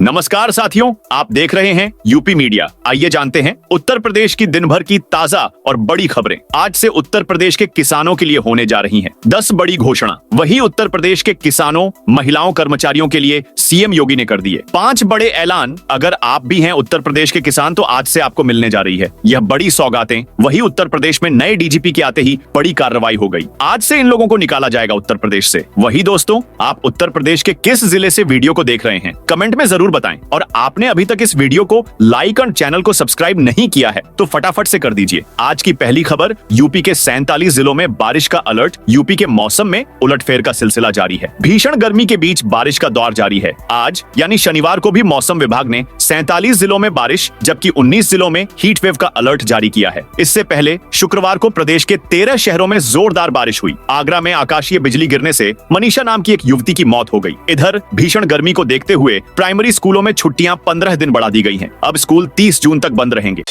नमस्कार साथियों, आप देख रहे हैं यूपी मीडिया। आइए जानते हैं उत्तर प्रदेश की दिन भर की ताजा और बड़ी खबरें। आज से उत्तर प्रदेश के किसानों के लिए होने जा रही हैं 10 बड़ी घोषणा। वही उत्तर प्रदेश के किसानों, महिलाओं, कर्मचारियों के लिए सीएम योगी ने कर दिए 5 बड़े ऐलान। अगर आप भी हैं उत्तर प्रदेश के किसान तो आज से आपको मिलने जा रही है यह बड़ी सौगातें। वही उत्तर प्रदेश में नए डीजीपी के आते ही बड़ी कार्रवाई हो गई। आज से इन लोगों को निकाला जाएगा उत्तर प्रदेश से। वही दोस्तों, आप उत्तर प्रदेश के किस जिले से वीडियो को देख रहे हैं कमेंट में जरूर बताएं। और आपने अभी तक इस वीडियो को लाइक और चैनल को सब्सक्राइब नहीं किया है तो फटाफट से कर दीजिए। आज की पहली खबर, यूपी के 47 जिलों में बारिश का अलर्ट। यूपी के मौसम में उलटफेर का सिलसिला जारी है। भीषण गर्मी के बीच बारिश का दौर जारी है। आज यानी शनिवार को भी मौसम विभाग ने 47 जिलों में बारिश जबकि 19 जिलों में हीट वेव का अलर्ट जारी किया है। इससे पहले शुक्रवार को प्रदेश के 13 शहरों में जोरदार बारिश हुई। आगरा में आकाशीय बिजली गिरने से मनीषा नाम की एक युवती की मौत हो गई। इधर भीषण गर्मी को देखते हुए प्राइमरी स्कूलों में छुट्टियां 15 दिन बढ़ा दी गई हैं। अब स्कूल 30 जून तक बंद रहेंगे।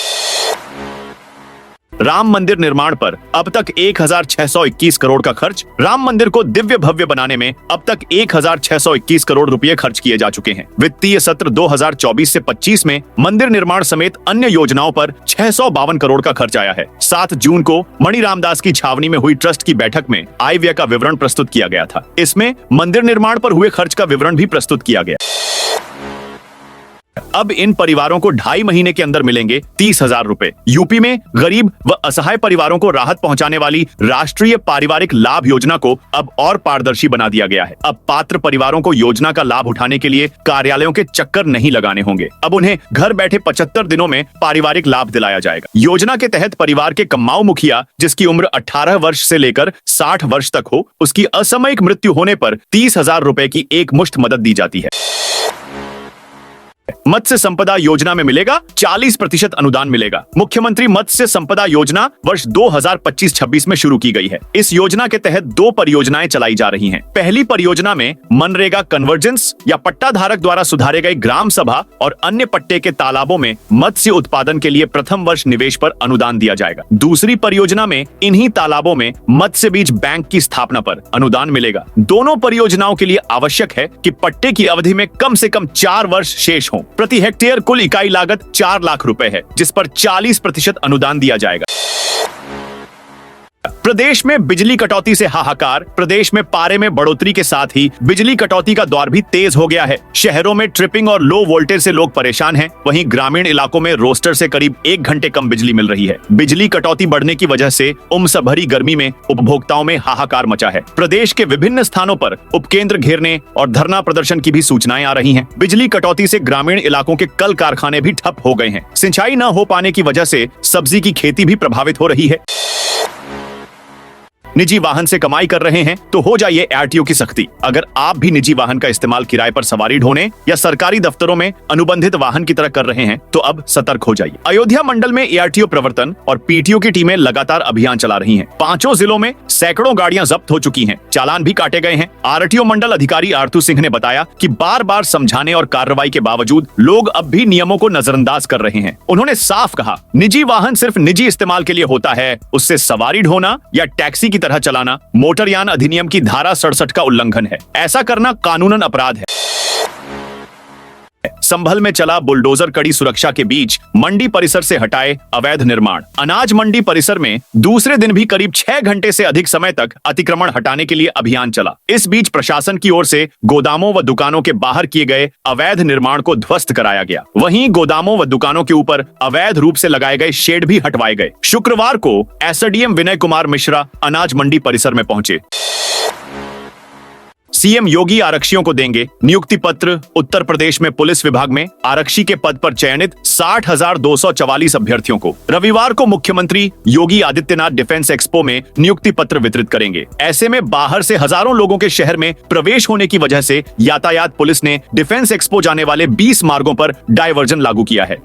राम मंदिर निर्माण पर अब तक 1621 करोड़ का खर्च। राम मंदिर को दिव्य भव्य बनाने में अब तक 1621 करोड़ रुपए खर्च किए जा चुके हैं। वित्तीय सत्र 2024 से 25 में मंदिर निर्माण समेत अन्य योजनाओं पर 652 करोड़ का खर्च आया है। 7 जून को मणि रामदास की छावनी में हुई ट्रस्ट की बैठक में आय व्यय का विवरण प्रस्तुत किया गया था। इसमें मंदिर निर्माण पर हुए खर्च का विवरण भी प्रस्तुत किया गया। अब इन परिवारों को 2.5 महीने के अंदर मिलेंगे 30,000 रुपए। यूपी में गरीब व असहाय परिवारों को राहत पहुंचाने वाली राष्ट्रीय पारिवारिक लाभ योजना को अब और पारदर्शी बना दिया गया है। अब पात्र परिवारों को योजना का लाभ उठाने के लिए कार्यालयों के चक्कर नहीं लगाने होंगे। अब उन्हें घर बैठे 75 दिनों में पारिवारिक लाभ दिलाया जाएगा। योजना के तहत परिवार के कमाऊ मुखिया जिसकी उम्र 18 वर्ष से लेकर 60 वर्ष तक हो, उसकी असामयिक मृत्यु होने पर 30,000 रुपए की एक मुश्त मदद दी जाती है। मत्स्य संपदा योजना में मिलेगा 40% अनुदान मिलेगा। मुख्यमंत्री मत्स्य संपदा योजना वर्ष 2025-26 में शुरू की गई है। इस योजना के तहत 2 परियोजनाएं चलाई जा रही हैं। पहली परियोजना में मनरेगा कन्वर्जेंस या पट्टा धारक द्वारा सुधारे गए ग्राम सभा और अन्य पट्टे के तालाबों में मत्स्य उत्पादन के लिए प्रथम वर्ष निवेश पर अनुदान दिया जाएगा। दूसरी परियोजना में इन्हीं तालाबों में मत्स्य बीज बैंक की स्थापना पर अनुदान मिलेगा। दोनों परियोजनाओं के लिए आवश्यक है कि पट्टे की अवधि में कम से कम 4 वर्ष शेष हो। प्रति हेक्टेयर कुल इकाई लागत 4 लाख रुपए है जिस पर 40% अनुदान दिया जाएगा। प्रदेश में बिजली कटौती से हाहाकार। प्रदेश में पारे में बढ़ोतरी के साथ ही बिजली कटौती का दौर भी तेज हो गया है। शहरों में ट्रिपिंग और लो वोल्टेज से लोग परेशान हैं। वहीं ग्रामीण इलाकों में रोस्टर से करीब 1 घंटे कम बिजली मिल रही है। बिजली कटौती बढ़ने की वजह से उमस भरी गर्मी में उपभोक्ताओं में हाहाकार मचा है। प्रदेश के विभिन्न स्थानों पर उपकेंद्र घेरने और धरना प्रदर्शन की भी सूचनाएं आ रही हैं। बिजली कटौती से ग्रामीण इलाकों के कल कारखाने भी ठप हो गए हैं। सिंचाई न हो पाने की वजह से सब्जी की खेती भी प्रभावित हो रही है। निजी वाहन से कमाई कर रहे हैं तो हो जाइए आरटीओ की सख्ती। अगर आप भी निजी वाहन का इस्तेमाल किराए पर सवारी ढोने या सरकारी दफ्तरों में अनुबंधित वाहन की तरह कर रहे हैं तो अब सतर्क हो जाइए। अयोध्या मंडल में एआरटीओ प्रवर्तन और पीटीओ की टीमें लगातार अभियान चला रही हैं। 5 जिलों में सैकड़ों गाड़ियां जब्त हो चुकी हैं। चालान भी काटे गए हैं। आरटीओ मंडल अधिकारी आरतू सिंह ने बताया कि बार-बार समझाने और कार्रवाई के बावजूद लोग अब भी नियमों को नजरअंदाज कर रहे हैं। उन्होंने साफ कहा, निजी वाहन सिर्फ निजी इस्तेमाल के लिए होता है। उससे सवारी ढोना या टैक्सी की तरह चलाना मोटरयान अधिनियम की धारा 67 का उल्लंघन है। ऐसा करना कानूनन अपराध है। संभल में चला बुलडोजर कड़ी सुरक्षा के बीच मंडी परिसर से हटाए अवैध निर्माण। अनाज मंडी परिसर में दूसरे दिन भी करीब 6 घंटे से अधिक समय तक अतिक्रमण हटाने के लिए अभियान चला। इस बीच प्रशासन की ओर से गोदामों व दुकानों के बाहर किए गए अवैध निर्माण को ध्वस्त कराया गया। वहीं गोदामों व दुकानों के ऊपर अवैध रूप से लगाए गए शेड भी हटवाए गए। शुक्रवार को एसडीएम विनय कुमार मिश्रा अनाज मंडी परिसर में पहुंचे। सीएम योगी आरक्षियों को देंगे नियुक्ति पत्र। उत्तर प्रदेश में पुलिस विभाग में आरक्षी के पद पर चयनित 60,244 अभ्यर्थियों को रविवार को मुख्यमंत्री योगी आदित्यनाथ डिफेंस एक्सपो में नियुक्ति पत्र वितरित करेंगे। ऐसे में बाहर से हजारों लोगों के शहर में प्रवेश होने की वजह से यातायात पुलिस ने डिफेंस एक्सपो जाने वाले 20 मार्गों पर डायवर्जन लागू किया है।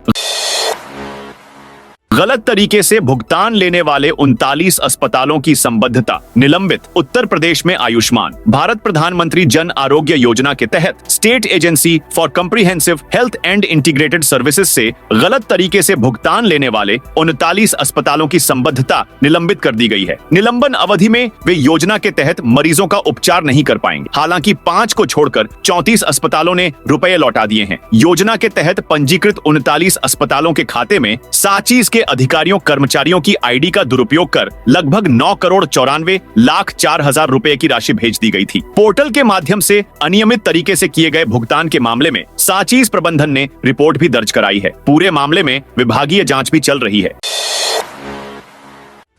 गलत तरीके से भुगतान लेने वाले 39 अस्पतालों की संबद्धता निलंबित। उत्तर प्रदेश में आयुष्मान भारत प्रधानमंत्री जन आरोग्य योजना के तहत state agency for comprehensive health and integrated services से गलत तरीके से भुगतान लेने वाले 39 अस्पतालों की संबद्धता निलंबित कर दी गई है। निलंबन अवधि में वे योजना के तहत मरीजों का उपचार नहीं कर पाएंगे। हालांकि 5 को छोड़कर 34 अस्पतालों ने रुपए लौटा दिए हैं। योजना के तहत पंजीकृत 39 अस्पतालों के खाते में साचीज के अधिकारियों कर्मचारियों की आईडी का दुरुपयोग कर लगभग 9,94,04,000 रुपए की राशि भेज दी गई थी। पोर्टल के माध्यम से अनियमित तरीके से किए गए भुगतान के मामले में साचीज प्रबंधन ने रिपोर्ट भी दर्ज कराई है। पूरे मामले में विभागीय जांच भी चल रही है।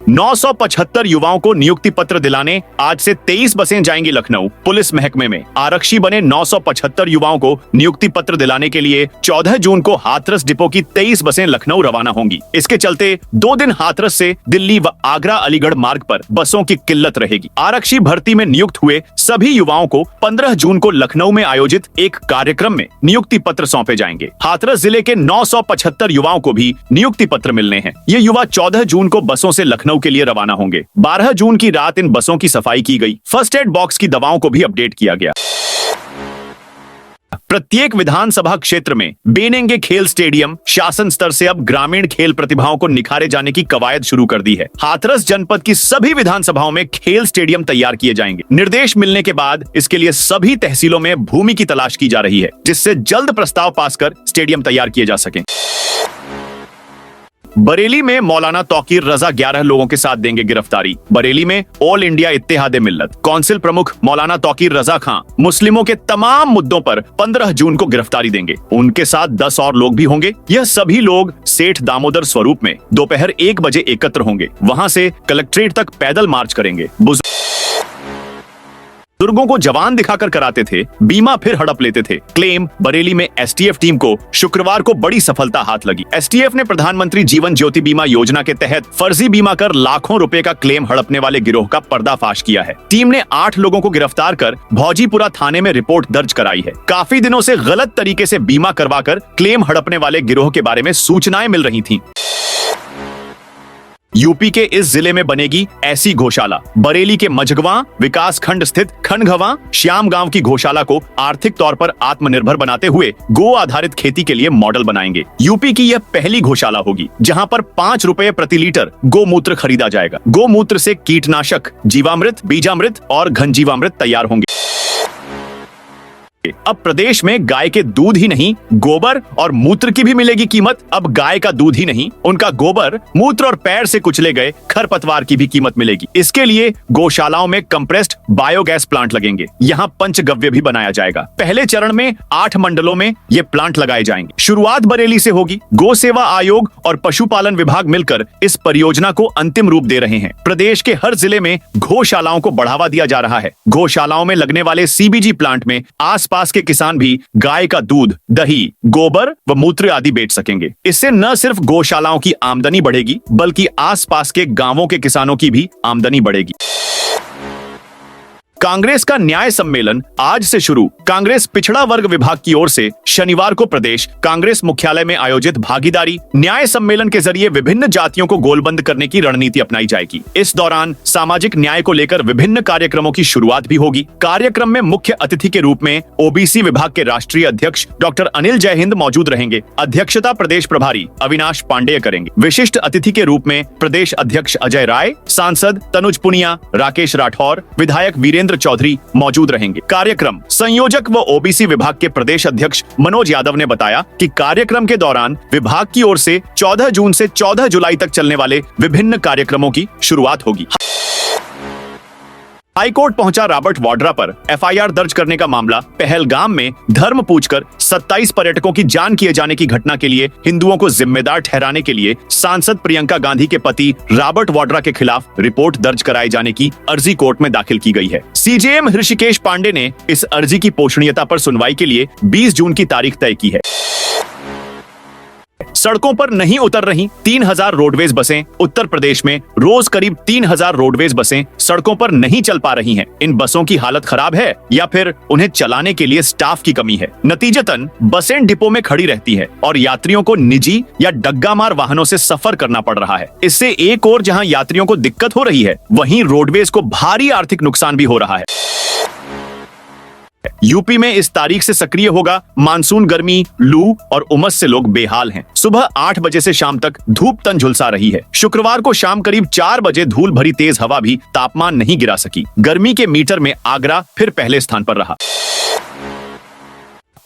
975 युवाओं को नियुक्ति पत्र दिलाने आज से 23 बसें जाएंगी लखनऊ। पुलिस महकमे में आरक्षी बने 975 युवाओं को नियुक्ति पत्र दिलाने के लिए 14 जून को हाथरस डिपो की 23 बसें लखनऊ रवाना होंगी। इसके चलते 2 दिन हाथरस से दिल्ली व आगरा अलीगढ़ मार्ग पर बसों की किल्लत रहेगी। आरक्षी भर्ती में नियुक्त हुए सभी युवाओं को 15 जून को लखनऊ में आयोजित एक कार्यक्रम में नियुक्ति पत्र सौंपे जाएंगे। हाथरस जिले के 975 युवाओं को भी नियुक्ति पत्र मिलने हैं। ये युवा 14 जून को बसों से लखनऊ के लिए रवाना होंगे। 12 जून की रात इन बसों की सफाई की गई। फर्स्ट एड बॉक्स की दवाओं को भी अपडेट किया गया। प्रत्येक विधानसभा क्षेत्र में बेनेंगे खेल स्टेडियम शासन स्तर से अब ग्रामीण खेल प्रतिभाओं को निखारे जाने की कवायद शुरू कर दी है। हाथरस जनपद की सभी विधानसभाओं में खेल स्टेडियम तैयार किए जाएंगे। निर्देश मिलने के बाद इसके लिए सभी तहसीलों में भूमि की तलाश की जा रही है, जिससे जल्द प्रस्ताव पास कर स्टेडियम तैयार किए जा सके। बरेली में मौलाना तौकीर रजा 11 लोगों के साथ देंगे गिरफ्तारी। बरेली में ऑल इंडिया इत्तेहाद मिल्लत कौंसिल प्रमुख मौलाना तौकीर रजा खां मुस्लिमों के तमाम मुद्दों पर 15 जून को गिरफ्तारी देंगे। उनके साथ 10 और लोग भी होंगे। यह सभी लोग सेठ दामोदर स्वरूप में दोपहर 1 बजे एकत्र होंगे। वहां से कलेक्ट्रेट तक पैदल मार्च करेंगे। बुजुर्गों को जवान दिखाकर कराते थे, बीमा फिर हड़प लेते थे। क्लेम बरेली में एसटीएफ टीम को शुक्रवार को बड़ी सफलता हाथ लगी। एसटीएफ ने प्रधानमंत्री जीवन ज्योति बीमा योजना के तहत फर्जी बीमा कर लाखों रुपए का क्लेम हड़पने वाले गिरोह का पर्दाफाश किया है। टीम ने 8 लोगों को गिरफ्तार कर भौजीपुरा थाने में रिपोर्ट दर्ज कराई है। काफी दिनों से गलत तरीके से बीमा करवाकर क्लेम हड़पने वाले गिरोह के बारे में सूचनाएं मिल रही थी। यूपी के इस जिले में बनेगी ऐसी गौशाला। बरेली के मझगवा विकास खंड स्थित खनगवा श्याम गांव की गौशाला को आर्थिक तौर पर आत्मनिर्भर बनाते हुए गो आधारित खेती के लिए मॉडल बनाएंगे। यूपी की यह पहली गौशाला होगी जहां पर 5 रुपए प्रति लीटर गोमूत्र खरीदा जाएगा। गोमूत्र से कीटनाशक, जीवामृत, बीजामृत और घनजीवामृत तैयार होंगे। अब प्रदेश में गाय के दूध ही नहीं, गोबर और मूत्र की भी मिलेगी कीमत। अब गाय का दूध ही नहीं, उनका गोबर, मूत्र और पैर से कुचले गए खरपतवार की भी कीमत मिलेगी। इसके लिए गौशालाओं में कंप्रेस्ड बायोगैस प्लांट लगेंगे। यहाँ पंचगव्य भी बनाया जाएगा। पहले चरण में 8 मंडलों में ये प्लांट लगाए जाएंगे। शुरुआत बरेली से होगी। गौ सेवा आयोग और पशुपालन विभाग मिलकर इस परियोजना को अंतिम रूप दे रहे हैं। प्रदेश के हर जिले में गौशालाओं को बढ़ावा दिया जा रहा है। गौशालाओं में लगने वाले सीबीजी प्लांट में आसपास के किसान भी गाय का दूध, दही, गोबर व मूत्र आदि बेच सकेंगे। इससे न सिर्फ गौशालाओं की आमदनी बढ़ेगी बल्कि आसपास के गांवों के किसानों की भी आमदनी बढ़ेगी। कांग्रेस का न्याय सम्मेलन आज से शुरू। कांग्रेस पिछड़ा वर्ग विभाग की ओर से शनिवार को प्रदेश कांग्रेस मुख्यालय में आयोजित भागीदारी न्याय सम्मेलन के जरिए विभिन्न जातियों को गोलबंद करने की रणनीति अपनाई जाएगी। इस दौरान सामाजिक न्याय को लेकर विभिन्न कार्यक्रमों की शुरुआत भी होगी। कार्यक्रम में मुख्य अतिथि के रूप में ओबीसी विभाग के राष्ट्रीय अध्यक्ष डॉक्टर अनिल जयहिंद मौजूद रहेंगे। अध्यक्षता प्रदेश प्रभारी अविनाश पांडेय करेंगे। विशिष्ट अतिथि के रूप में प्रदेश अध्यक्ष अजय राय, सांसद तनुज पुनिया, राकेश राठौर, विधायक वीरेंद्र चौधरी मौजूद रहेंगे। कार्यक्रम संयोजक व ओबीसी विभाग के प्रदेश अध्यक्ष मनोज यादव ने बताया कि कार्यक्रम के दौरान विभाग की ओर से 14 जून से 14 जुलाई तक चलने वाले विभिन्न कार्यक्रमों की शुरुआत होगी। हाईकोर्ट पहुंचा रॉबर्ट वाड्रा पर एफआईआर दर्ज करने का मामला। पहलगाम में धर्म पूछकर 27 पर्यटकों की जान किए जाने की घटना के लिए हिंदुओं को जिम्मेदार ठहराने के लिए सांसद प्रियंका गांधी के पति रॉबर्ट वाड्रा के खिलाफ रिपोर्ट दर्ज कराए जाने की अर्जी कोर्ट में दाखिल की गई है। सीजेएम ऋषिकेश पांडे ने इस अर्जी की पोषणीयता पर सुनवाई के लिए 20 जून की तारीख तय की है। सड़कों पर नहीं उतर रही 3000 रोडवेज बसें। उत्तर प्रदेश में रोज करीब 3000 रोडवेज बसें सड़कों पर नहीं चल पा रही हैं। इन बसों की हालत खराब है या फिर उन्हें चलाने के लिए स्टाफ की कमी है। नतीजतन बसें डिपो में खड़ी रहती है और यात्रियों को निजी या डग्गामार वाहनों से सफर करना पड़ रहा है। इससे एक ओर जहां यात्रियों को दिक्कत हो रही है, वहीं रोडवेज को भारी आर्थिक नुकसान भी हो रहा है। यूपी में इस तारीख से सक्रिय होगा मानसून। गर्मी, लू और उमस से लोग बेहाल हैं। सुबह 8 बजे से शाम तक धूप तन झुलसा रही है। शुक्रवार को शाम करीब 4 बजे धूल भरी तेज हवा भी तापमान नहीं गिरा सकी। गर्मी के मीटर में आगरा फिर पहले स्थान पर रहा।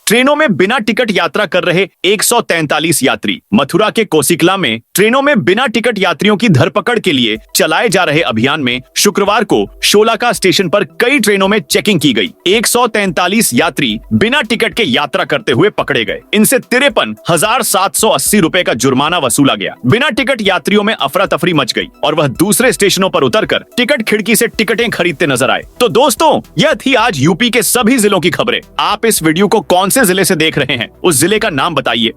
ट्रेनों में बिना टिकट यात्रा कर रहे 143 यात्री। मथुरा के कोसिकला में ट्रेनों में बिना टिकट यात्रियों की धरपकड़ के लिए चलाए जा रहे अभियान में शुक्रवार को शोलाका स्टेशन पर कई ट्रेनों में चेकिंग की गई। 143 यात्री बिना टिकट के यात्रा करते हुए पकड़े गए। इनसे 53,780 रुपए का जुर्माना वसूला गया। बिना टिकट यात्रियों में अफरा तफरी मच गई और वह दूसरे स्टेशनों पर उतरकर टिकट खिड़की से टिकटें खरीदते नजर आए। तो दोस्तों, यह थी आज यूपी के सभी जिलों की खबरें। आप इस वीडियो को कौन से जिले से देख रहे हैं, उस जिले का नाम बताइए।